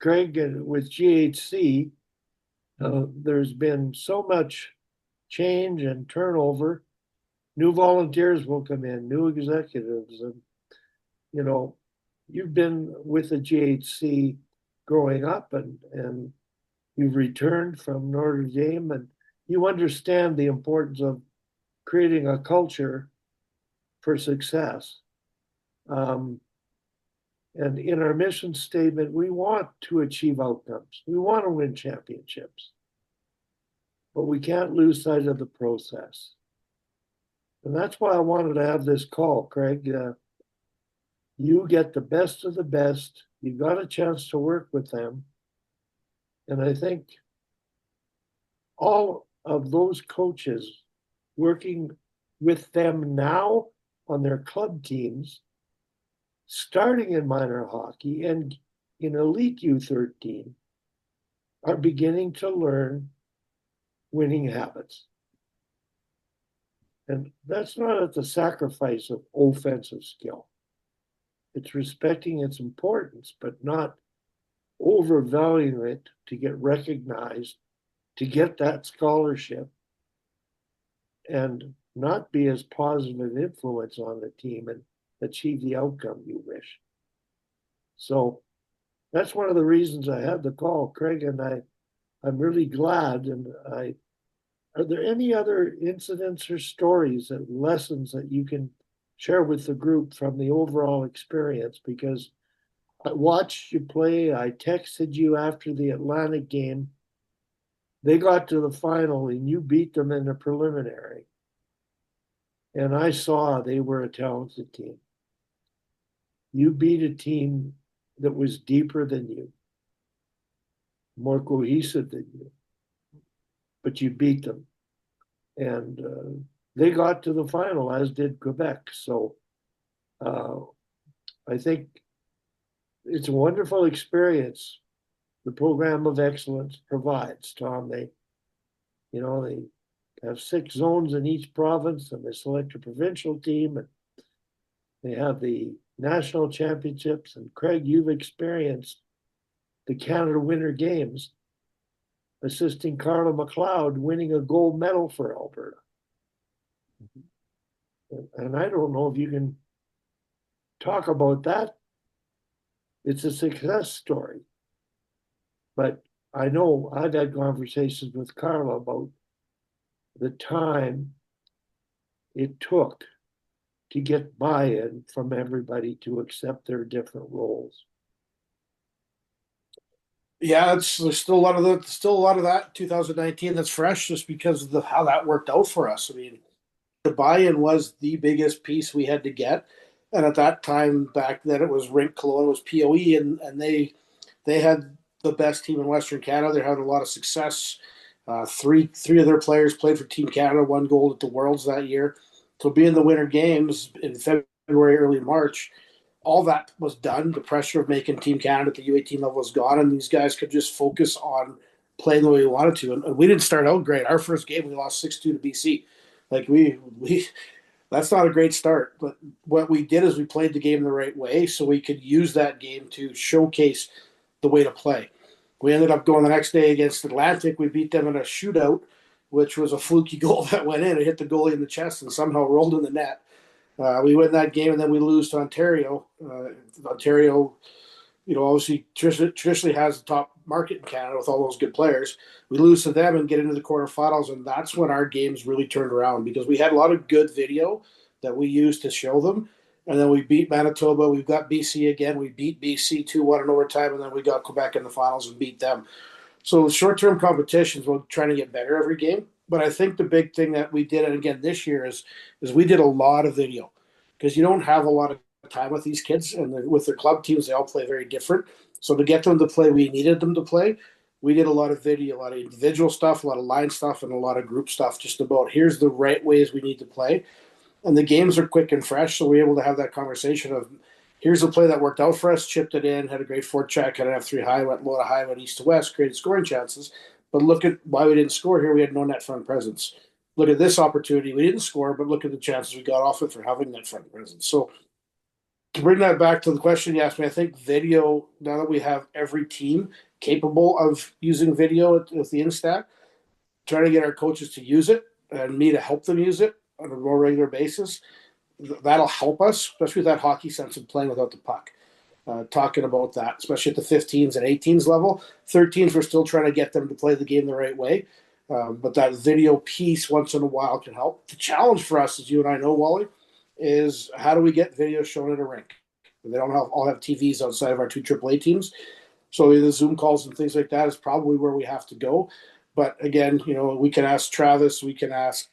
Craig, and with GHC, there's been so much change and turnover. New volunteers will come in, new executives, and you know, you've been with the GHC growing up, and you've returned from Notre Dame, and you understand the importance of creating a culture for success. Um, and in our mission statement, we want to achieve outcomes. We want to win championships, but we can't lose sight of the process. And that's why I wanted to have this call, Craig. You get the best of the best. You got a chance to work with them. And I think all of those coaches working with them now on their club teams, starting in minor hockey and in elite U13, are beginning to learn winning habits. And that's not at the sacrifice of offensive skill. It's respecting its importance, but not overvaluing it to get recognized, to get that scholarship, and not be as positive an influence on the team and achieve the outcome you wish. So that's one of the reasons I had the call, Craig, and I'm really glad. And are there any other incidents or stories and lessons that you can share with the group from the overall experience? Because I watched you play, I texted you after the Atlantic game. They got to the final and you beat them in the preliminary. And I saw they were a talented team. You beat a team that was deeper than you, more cohesive than you, but you beat them. And they got to the final, as did Quebec. So I think it's a wonderful experience the program of excellence provides, Tom. They have 6 zones in each province, and they select a provincial team, and they have the national championships. And Craig, you've experienced the Canada Winter Games, assisting Carla McLeod winning a gold medal for Alberta. And I don't know if you can talk about that. It's a success story. But I know I've had conversations with Carla about the time it took to get buy-in from everybody to accept their different roles. Yeah, there's still a lot of that 2019 that's fresh just because of how that worked out for us. I mean, the buy-in was the biggest piece we had to get, and at that time back then it was Rink Kelowna, it was POE, and they had the best team in Western Canada. They're having a lot of success. Three of their players played for Team Canada, won gold at the Worlds that year. So being the Winter Games in February, early March, all that was done. The pressure of making Team Canada at the U18 level was gone, and these guys could just focus on playing the way we wanted to. And we didn't start out great. Our first game, we lost 6-2 to BC. Like we that's not a great start. But what we did is we played the game the right way, so we could use that game to showcase the way to play. We ended up going the next day against Atlantic. We beat them in a shootout, which was a fluky goal that went in. It hit the goalie in the chest and somehow rolled in the net. We win that game, and then we lose to Ontario. Ontario, obviously traditionally has the top market in Canada with all those good players. We lose to them and get into the quarterfinals, and that's when our games really turned around because we had a lot of good video that we used to show them. And then we beat Manitoba. We've got BC again. We beat BC 2-1 in overtime, and then we got Quebec in the finals and beat them. So short-term competitions, we're trying to get better every game. But I think the big thing that we did, and again this year, is we did a lot of video because you don't have a lot of time with these kids, and with their club teams, they all play very different. So to get them to play, we needed them to play. We did a lot of video, a lot of individual stuff, a lot of line stuff, and a lot of group stuff just about here's the right ways we need to play. And the games are quick and fresh, so we're able to have that conversation of here's a play that worked out for us, chipped it in, had a great forecheck, had an F3 high, went low to high, went east to west, created scoring chances. But look at why we didn't score here. We had no net front presence. Look at this opportunity. We didn't score, but look at the chances we got off it for having net front presence. So to bring that back to the question you asked me, I think video, now that we have every team capable of using video with the Instat, trying to get our coaches to use it and me to help them use it on a more regular basis, that'll help us, especially with that hockey sense of playing without the puck. Talking about that, especially at the 15s and 18s level. 13s, we're still trying to get them to play the game the right way. But that video piece once in a while can help. The challenge for us, as you and I know, Wally, is how do we get video shown at a rink? They don't all have TVs outside of our two AAA teams. So the Zoom calls and things like that is probably where we have to go. But again, we can ask Travis, we can ask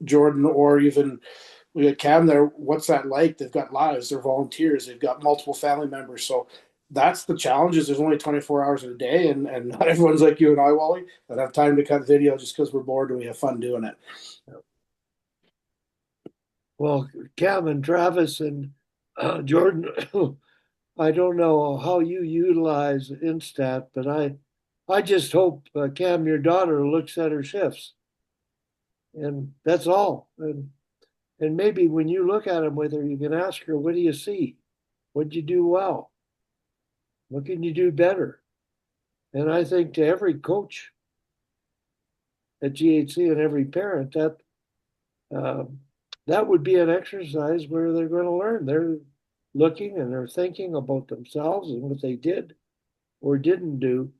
Jordan, or even we got Cam there. What's that like? They've got lives, they're volunteers, they've got multiple family members. So that's the challenge is there's only 24 hours in a day, and not everyone's like you and I, Wally, that have time to cut video just because we're bored and we have fun doing it. Well, Cam and Travis and Jordan, I don't know how you utilize Instat, but I just hope Cam, your daughter, looks at her shifts, and that's all. And maybe when you look at them with her, you can ask her, "What do you see? What did you do well? What can you do better?" And I think to every coach at GHC and every parent that would be an exercise where they're going to learn. They're looking and they're thinking about themselves and what they did or didn't do.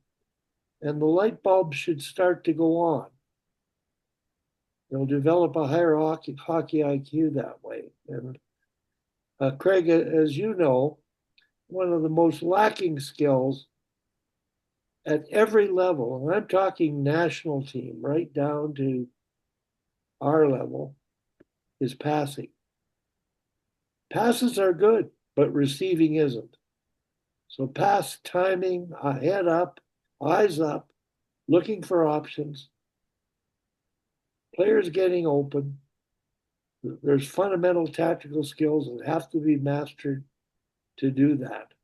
And the light bulb should start to go on. They'll develop a higher hockey IQ that way. And Craig, as you know, one of the most lacking skills at every level, and I'm talking national team right down to our level, is passing. Passes are good, but receiving isn't. So pass timing, head up, eyes up, looking for options, players getting open. There's fundamental tactical skills that have to be mastered to do that.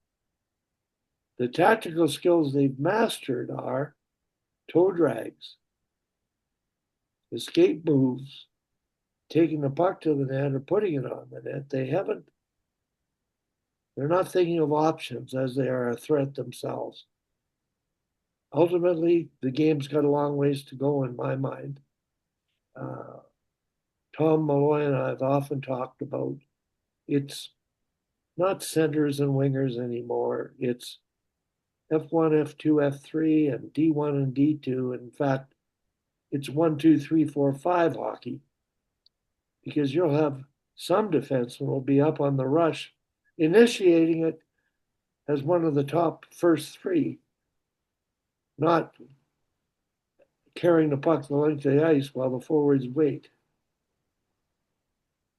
The tactical skills they've mastered are toe drags, escape moves, taking the puck to the net or putting it on the net. They're not thinking of options as they are a threat themselves. Ultimately, the game's got a long ways to go in my mind. Tom Malloy and I have often talked about it's not centers and wingers anymore. It's F1, F2, F3, and D1 and D2. In fact, it's 1, 2, 3, 4, 5 hockey, because you'll have some defensemen will be up on the rush, initiating it as one of the top first three, not carrying the puck the length of the ice while the forwards wait.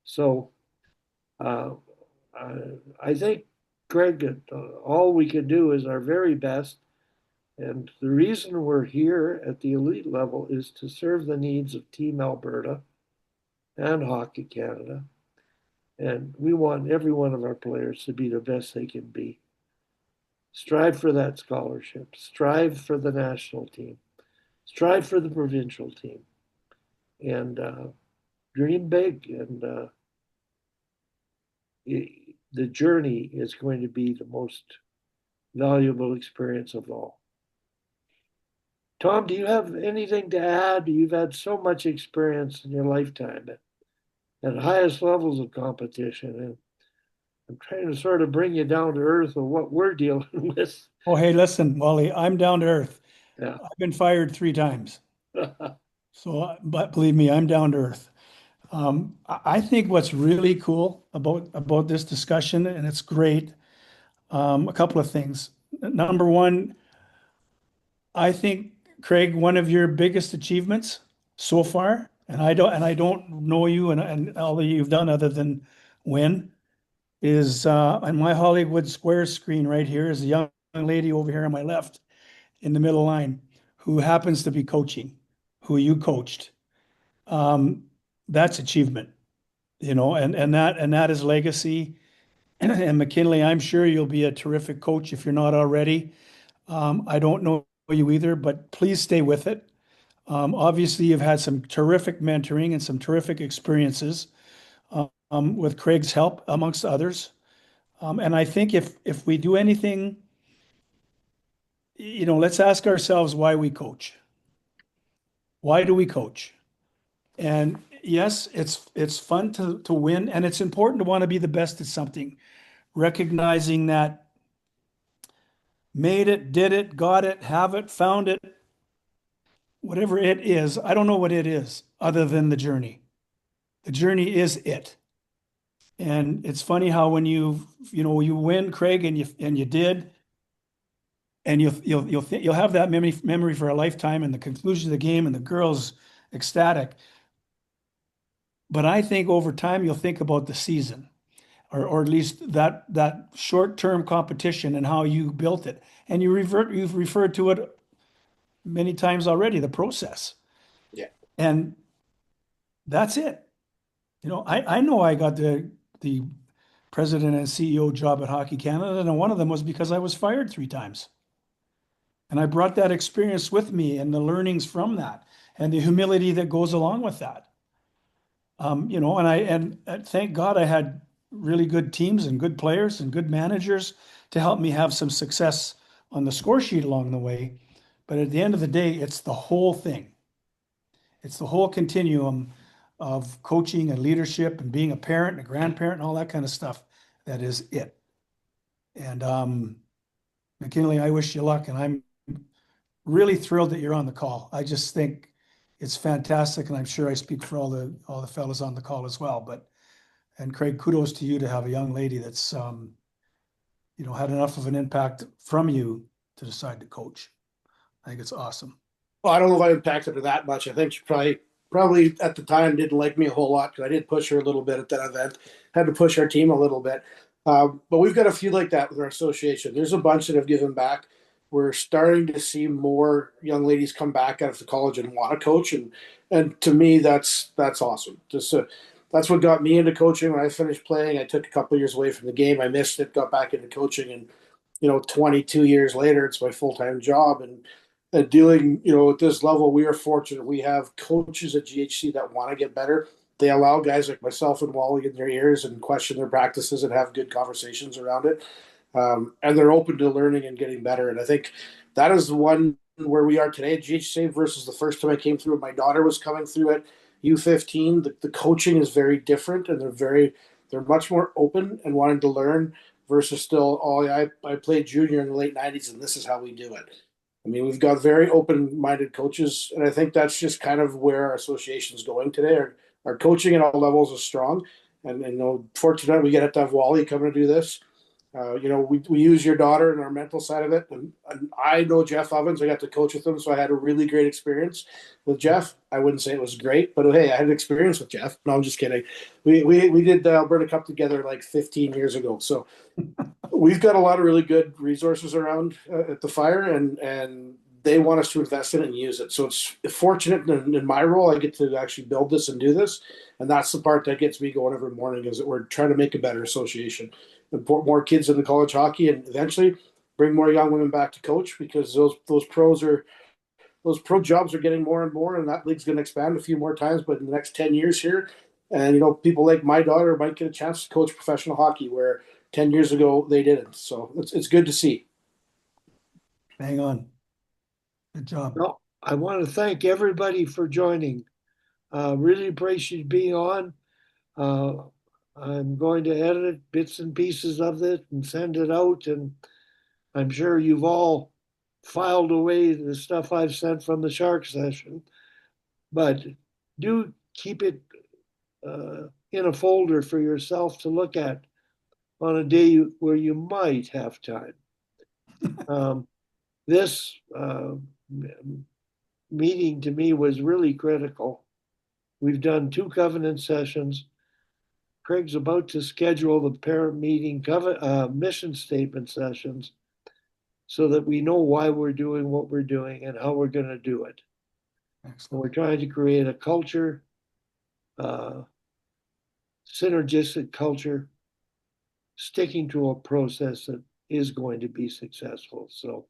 So I think, Greg, all we can do is our very best. And the reason we're here at the elite level is to serve the needs of Team Alberta and Hockey Canada. And we want every one of our players to be the best they can be. Strive for that scholarship. Strive for the national team. Strive for the provincial team. And dream big. And the journey is going to be the most valuable experience of all. Tom, do you have anything to add? You've had so much experience in your lifetime at highest levels of competition. And I'm trying to sort of bring you down to earth of what we're dealing with. Oh, hey, listen, Wally, I'm down to earth. Yeah. I've been fired 3 times. So, but believe me, I'm down to earth. I think what's really cool about this discussion, and it's great, a couple of things. Number one, I think, Craig, one of your biggest achievements so far, and I don't know you and all that you've done other than win, is on my Hollywood Squares screen right here is a young lady over here on my left in the middle line who happens to be coaching, who you coached. That's achievement, and that is legacy. And McKinley, I'm sure you'll be a terrific coach if you're not already. I don't know you either, but please stay with it. Obviously, you've had some terrific mentoring and some terrific experiences with Craig's help, amongst others. And I think if we do anything, let's ask ourselves why we coach. Why do we coach? And yes, it's fun to win, and it's important to want to be the best at something. Recognizing that made it, did it, got it, have it, found it, whatever it is, I don't know what it is other than the journey. The journey is it. And it's funny how when you win, Craig, and you did, and you'll have that memory for a lifetime, and the conclusion of the game, and the girls ecstatic. But I think over time you'll think about the season, or at least that short-term competition and how you built it. And you've referred to it many times already, the process. Yeah. And that's it. I know I got the president and CEO job at Hockey Canada, and one of them was because I was fired 3 times. And I brought that experience with me and the learnings from that and the humility that goes along with that. And thank God I had really good teams and good players and good managers to help me have some success on the score sheet along the way. But at the end of the day, it's the whole thing. It's the whole continuum of coaching and leadership and being a parent and a grandparent and all that kind of stuff. That is it. And McKinley, I wish you luck, and I'm really thrilled that you're on the call. I just think it's fantastic, and I'm sure I speak for all the fellas on the call as well. And Craig, kudos to you to have a young lady that's had enough of an impact from you to decide to coach. I think it's awesome. Well, I don't know if I impacted her that much. I think she probably at the time didn't like me a whole lot because I did push her a little bit at that event. Had to push our team a little bit. But we've got a few like that with our association. There's a bunch that have given back. We're starting to see more young ladies come back out of the college and want to coach, and to me, that's awesome. That's what got me into coaching. When I finished playing, I took a couple of years away from the game. I missed it, got back into coaching, and 22 years later, it's my full-time job. And dealing, at this level, we are fortunate. We have coaches at GHC that want to get better. They allow guys like myself and Wally in their ears and question their practices and have good conversations around it. And they're open to learning and getting better. And I think that is the one where we are today at GHC versus the first time I came through. My daughter was coming through at U15. The coaching is very different, and they're much more open and wanting to learn versus still, I played junior in the late 90s, and this is how we do it. I mean, we've got very open-minded coaches, and I think that's just kind of where our association is going today. Our coaching at all levels is strong, and fortunate we get to have Wally coming to do this. We use your daughter and our mental side of it, and I know Jeff Ovens. I got to coach with him, so I had a really great experience with Jeff. I wouldn't say it was great, but hey, I had an experience with Jeff. No, I'm just kidding. We did the Alberta Cup together like 15 years ago, so we've got a lot of really good resources around at the Fire, and they want us to invest in it and use it. So it's fortunate in my role, I get to actually build this and do this, and that's the part that gets me going every morning, is that we're trying to make a better association, import more kids into college hockey, and eventually bring more young women back to coach, because those pro jobs are getting more and more, and that league's going to expand a few more times. But in the next 10 years here, and people like my daughter might get a chance to coach professional hockey where 10 years ago they didn't. So it's good to see. Hang on. Good job. Well, I want to thank everybody for joining. Really appreciate you being on. I'm going to edit bits and pieces of it and send it out, and I'm sure you've all filed away the stuff I've sent from the Shark session, but do keep it in a folder for yourself to look at on a day where you might have time. This meeting to me was really critical. We've done 2 covenant sessions. Craig's about to schedule the parent meeting mission statement sessions so that we know why we're doing what we're doing and how we're going to do it. Excellent. We're trying to create a culture, synergistic culture, sticking to a process that is going to be successful. So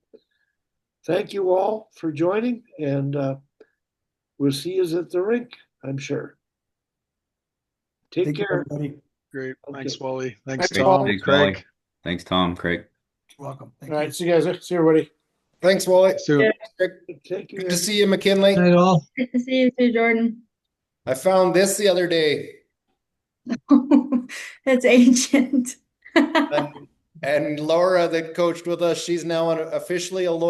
thank you all for joining, and we'll see you at the rink, I'm sure. Take care. Everybody. Great. Okay. Thanks, Wally. Thanks, Thanks, Tom. Wally. Craig. Thanks, Tom, Craig. You're welcome. Thank All you. right, see you guys. See everybody. Thanks, Wally. So, Take Good care. to see you, McKinley. night all. Good to see you too, Jordan. I found this the other day, It's ancient. and Laura that coached with us, she's now officially a lawyer.